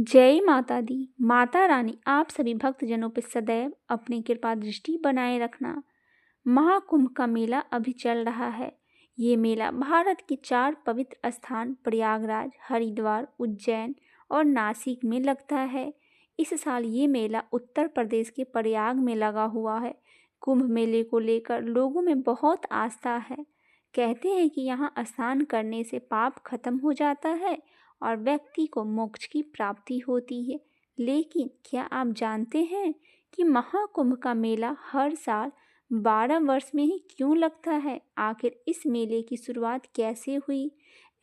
जय माता दी। माता रानी आप सभी भक्तजनों पर सदैव अपनी कृपा दृष्टि बनाए रखना। महाकुंभ का मेला अभी चल रहा है। ये मेला भारत के 4 पवित्र स्थान प्रयागराज, हरिद्वार, उज्जैन और नासिक में लगता है। इस साल ये मेला उत्तर प्रदेश के प्रयाग में लगा हुआ है। कुंभ मेले को लेकर लोगों में बहुत आस्था है। कहते हैं कि यहाँ स्नान करने से पाप खत्म हो जाता है और व्यक्ति को मोक्ष की प्राप्ति होती है। लेकिन क्या आप जानते हैं कि महाकुंभ का मेला हर साल 12 वर्ष में ही क्यों लगता है? आखिर इस मेले की शुरुआत कैसे हुई?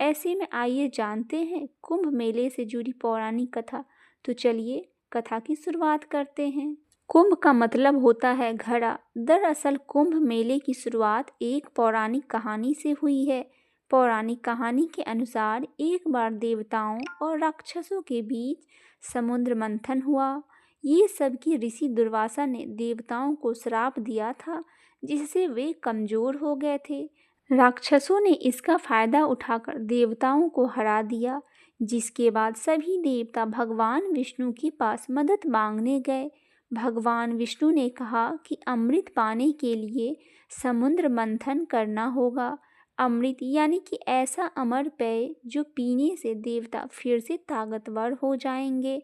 ऐसे में आइए जानते हैं कुंभ मेले से जुड़ी पौराणिक कथा। तो चलिए कथा की शुरुआत करते हैं। कुंभ का मतलब होता है घड़ा। दरअसल कुंभ मेले की शुरुआत एक पौराणिक कहानी से हुई है। पौराणिक कहानी के अनुसार एक बार देवताओं और राक्षसों के बीच समुद्र मंथन हुआ। ये सब कि ऋषि दुर्वासा ने देवताओं को श्राप दिया था, जिससे वे कमजोर हो गए थे। राक्षसों ने इसका फायदा उठाकर देवताओं को हरा दिया, जिसके बाद सभी देवता भगवान विष्णु के पास मदद मांगने गए। भगवान विष्णु ने कहा कि अमृत पाने के लिए समुद्र मंथन करना होगा। अमृत यानी कि ऐसा अमर पेय जो पीने से देवता फिर से ताकतवर हो जाएंगे।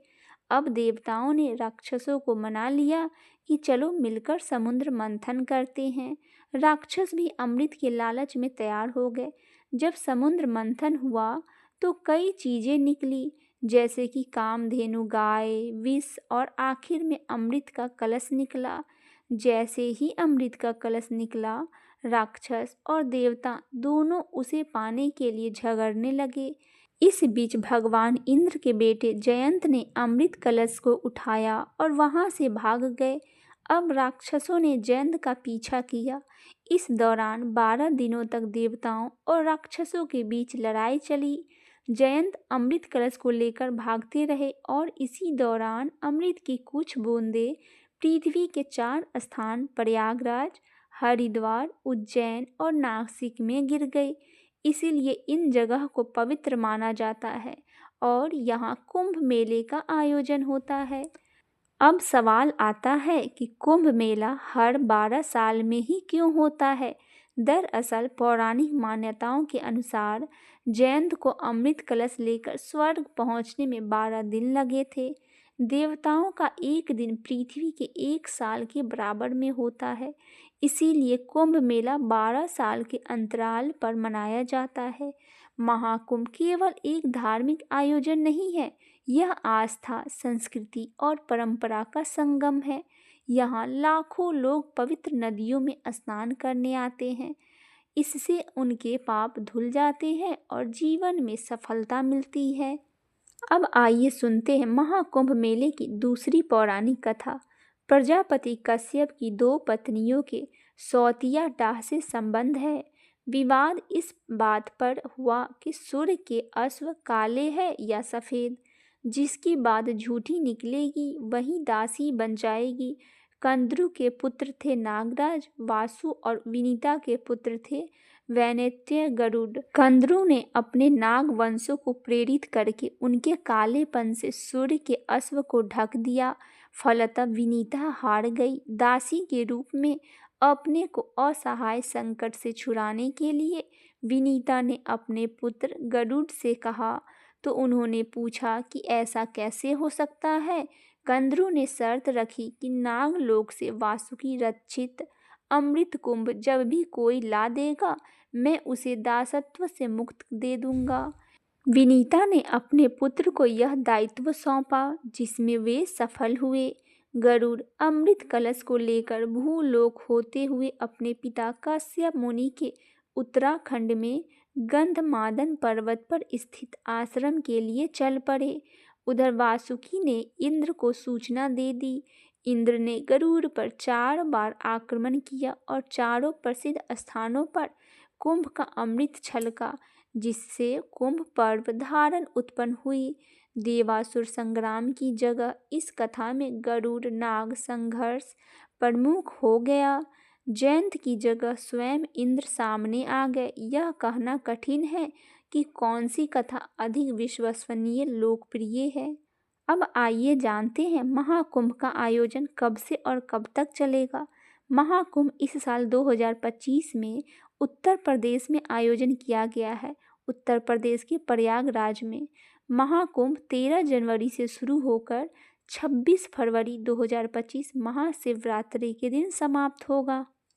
अब देवताओं ने राक्षसों को मना लिया कि चलो मिलकर समुद्र मंथन करते हैं। राक्षस भी अमृत के लालच में तैयार हो गए। जब समुद्र मंथन हुआ तो कई चीजें निकली, जैसे कि कामधेनु गाय, विष और आखिर में अमृत का कलश निकला। जैसे ही अमृत का कलश निकला, राक्षस और देवता दोनों उसे पाने के लिए झगड़ने लगे। इस बीच भगवान इंद्र के बेटे जयंत ने अमृत कलश को उठाया और वहां से भाग गए। अब राक्षसों ने जयंत का पीछा किया। इस दौरान 12 दिनों तक देवताओं और राक्षसों के बीच लड़ाई चली। जयंत अमृत कलश को लेकर भागते रहे और इसी दौरान अमृत की कुछ बूंदें पृथ्वी के 4 स्थान प्रयागराज, हरिद्वार, उज्जैन और नासिक में गिर गई। इसीलिए इन जगह को पवित्र माना जाता है और यहाँ कुंभ मेले का आयोजन होता है। अब सवाल आता है कि कुंभ मेला हर 12 साल में ही क्यों होता है? दरअसल पौराणिक मान्यताओं के अनुसार जयंत को अमृत कलश लेकर स्वर्ग पहुंचने में 12 दिन लगे थे। देवताओं का एक दिन पृथ्वी के 1 साल के बराबर में होता है। इसीलिए कुंभ मेला 12 साल के अंतराल पर मनाया जाता है। महाकुंभ केवल एक धार्मिक आयोजन नहीं है, यह आस्था, संस्कृति और परंपरा का संगम है। यहाँ लाखों लोग पवित्र नदियों में स्नान करने आते हैं। इससे उनके पाप धुल जाते हैं और जीवन में सफलता मिलती है। अब आइए सुनते हैं महाकुंभ मेले की दूसरी पौराणिक कथा। प्रजापति कश्यप की 2 पत्नियों के सौतिया डाह से संबंध है। विवाद इस बात पर हुआ कि सूर्य के अश्व काले हैं या सफ़ेद। जिसकी बात झूठी निकलेगी वही दासी बन जाएगी। कंद्रु के पुत्र थे नागराज, वासु और विनीता के पुत्र थे वैनत्य, गरुड़। कंद्रु ने अपने नाग वंशों को प्रेरित करके उनके कालेपन से सूर्य के अश्व को ढक दिया। फलतः विनीता हार गई। दासी के रूप में अपने को असहाय संकट से छुड़ाने के लिए विनीता ने अपने पुत्र गरुड़ से कहा, तो उन्होंने पूछा कि ऐसा कैसे हो सकता है। कंद्रु ने शर्त रखी कि नागलोक से वासुकी रचित अमृत कुंभ जब भी कोई ला देगा, मैं उसे दासत्व से मुक्त दे दूंगा। विनीता ने अपने पुत्र को यह दायित्व सौंपा, जिसमें वे सफल हुए। गरुड़ अमृत कलश को लेकर भूलोक होते हुए अपने पिता कश्यप मुनि के उत्तराखंड में गंधमादन पर्वत पर स्थित आश्रम के लिए चल पड़े। उधर वासुकी ने इंद्र को सूचना दे दी। इंद्र ने गरुड़ पर 4 बार आक्रमण किया और चारों प्रसिद्ध स्थानों पर कुंभ का अमृत छलका, जिससे कुंभ पर्व धारण उत्पन्न हुई। देवासुर संग्राम की जगह इस कथा में गरुड़ नाग संघर्ष प्रमुख हो गया। जयंत की जगह स्वयं इंद्र सामने आ गए। यह कहना कठिन है कि कौन सी कथा अधिक विश्वसनीय लोकप्रिय है। अब आइए जानते हैं महाकुंभ का आयोजन कब से और कब तक चलेगा। महाकुंभ इस साल 2025 में उत्तर प्रदेश में आयोजन किया गया है। उत्तर प्रदेश के प्रयागराज में महाकुंभ 13 जनवरी से शुरू होकर 26 फरवरी 2025 महाशिवरात्रि के दिन समाप्त होगा।